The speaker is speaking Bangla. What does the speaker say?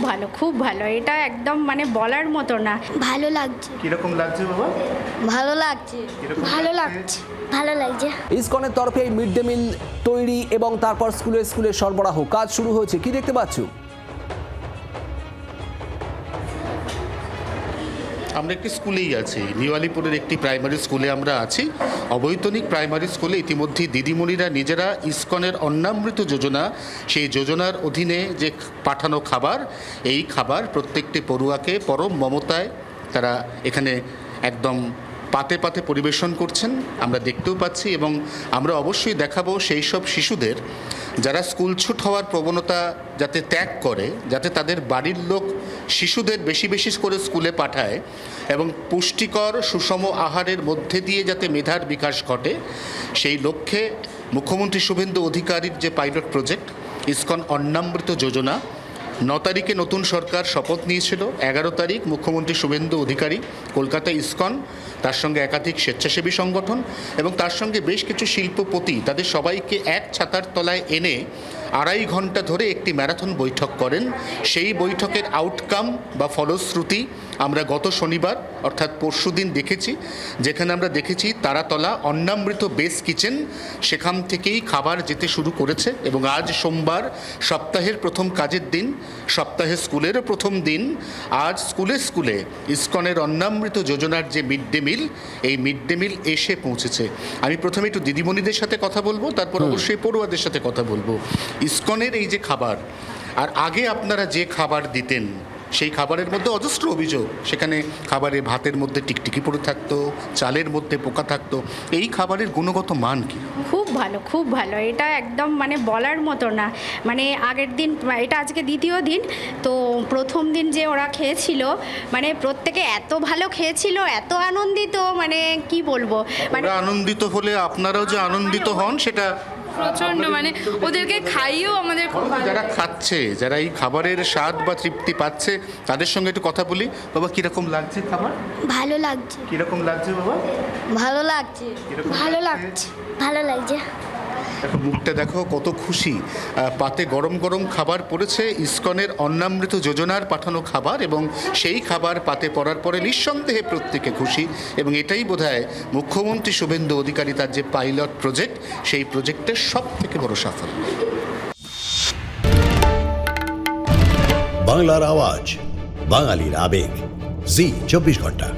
ভালো, খুব ভালো। এটা একদম মানে বলার মতো না। ভালো লাগছে। কিরকম লাগছে বাবা? ভালো লাগছে। ভালো লাগছে। ভালো লাগছে। ইসকনের তরফে এই মিড ডে মিল তৈরি এবং তারপর স্কুলে স্কুলে সরবরাহ কাজ শুরু হয়েছে। কি দেখতে পাচ্ছ? আমরা একটি স্কুলেই আছি, নিউ আলিপুরের একটি প্রাইমারি স্কুলে আমরা আছি। অবৈতনিক প্রাইমারি স্কুলে ইতিমধ্যে দিদিমণিরা নিজেরা ইসকনের অন্নামৃত যোজনা, সেই যোজনার অধীনে যে পাঠানো খাবার, এই খাবার প্রত্যেকটি পড়ুয়াকে পরম মমতায় তারা এখানে একদম পাতে পাতে পরিবেশন করছেন, আমরা দেখতেও পাচ্ছি। এবং আমরা অবশ্যই দেখাবো সেই সব শিশুদের যারা স্কুল ছুট হওয়ার প্রবণতা যাতে ত্যাগ করে, যাতে তাদের বাড়ির লোক শিশুদের বেশি বেশি করে স্কুলে পাঠায় এবং পুষ্টিকর সুষম আহারের মধ্যে দিয়ে যাতে মেধার বিকাশ ঘটে, সেই লক্ষ্যে মুখ্যমন্ত্রী শুভেন্দু অধিকারীর যে পাইলট প্রজেক্ট ইসকন অন্নামৃত যোজনা, 9 তারিখে নতুন সরকার শপথ নিয়েছিল। 11 তারিখ মুখ্যমন্ত্রী শুভেন্দু অধিকারী কলকাতা ইসকন, তার সঙ্গে একাধিক স্বেচ্ছাসেবী সংগঠন এবং তার সঙ্গে বেশ কিছু শিল্পপতি, তাদের সবাইকে এক ছাতার তলায় এনে 2.5 ঘন্টা ধরে একটি ম্যারাথন বৈঠক করেন। সেই বৈঠকের আউটকাম বা ফলশ্রুতি আমরা গত শনিবার অর্থাৎ পরশুদিন দেখেছি, যেখানে আমরা দেখেছি তারাতলা অন্নামৃত বেস কিচেন, সেখান থেকেই খাবার যেতে শুরু করেছে। এবং আজ সোমবার, সপ্তাহের প্রথম কাজের দিন, সপ্তাহের স্কুলেরও প্রথম দিন, আজ স্কুলে স্কুলে ইসকনের অন্নামৃত যোজনার যে মিড ডে মিল, এই মিড ডে মিল এসে পৌঁছেছে। আমি প্রথমে একটু দিদিমণিদের সাথে কথা বলবো, তারপর অবশ্যই পড়ুয়াদের সাথে কথা বলবো। ইসকনের এই যে খাবার, আর আগে আপনারা যে খাবার দিতেন সেই খাবারের মধ্যে অজস্র অভিযোগ, সেখানে খাবারে ভাতের মধ্যে টিকটিকি পড়ে থাকতো, চালের মধ্যে পোকা থাকতো, এই খাবারের গুণগত মান কি? খুব ভালো, খুব ভালো। এটা একদম মানে বলার মতো না। মানে আগের দিন, এটা আজকে দ্বিতীয় দিন, তো প্রথম দিন যে ওরা খেয়েছিল, মানে প্রত্যেকে এত ভালো খেয়েছিল, এত আনন্দিত, মানে কি বলবো, মানে ওরা আনন্দিত হলে আপনারাও যে আনন্দিত হন সেটা প্রচণ্ড, মানে ওদেরকে খাইয়েও আমাদের খুব ভালো যারা খাচ্ছে, যারা এই খাবারের স্বাদ বা তৃপ্তি পাচ্ছে, তাদের সঙ্গে একটু কথা বলি। বাবা, কিরকম লাগছে খাবার? ভালো লাগছে। কিরকম লাগছে বাবা? ভালো লাগছে। ভালো লাগছে। ভালো লাগছে। দেখো মুখটা দেখো, কত খুশি। পাতে গরম গরম খাবার পড়েছে, ইসকনের অন্নামৃত যোজনার পাঠানো খাবার, এবং সেই খাবার পাতে পড়ার পরে নিঃসন্দেহে প্রত্যেকে খুশি। এবং এটাই বোধহয় মুখ্যমন্ত্রী শুভেন্দু অধিকারী তার যে পাইলট প্রজেক্ট, সেই প্রজেক্টের সব থেকে বড় সাফল্য। বাংলার আওয়াজ, বাঙালির আবেগ, জি 24 ঘন্টা।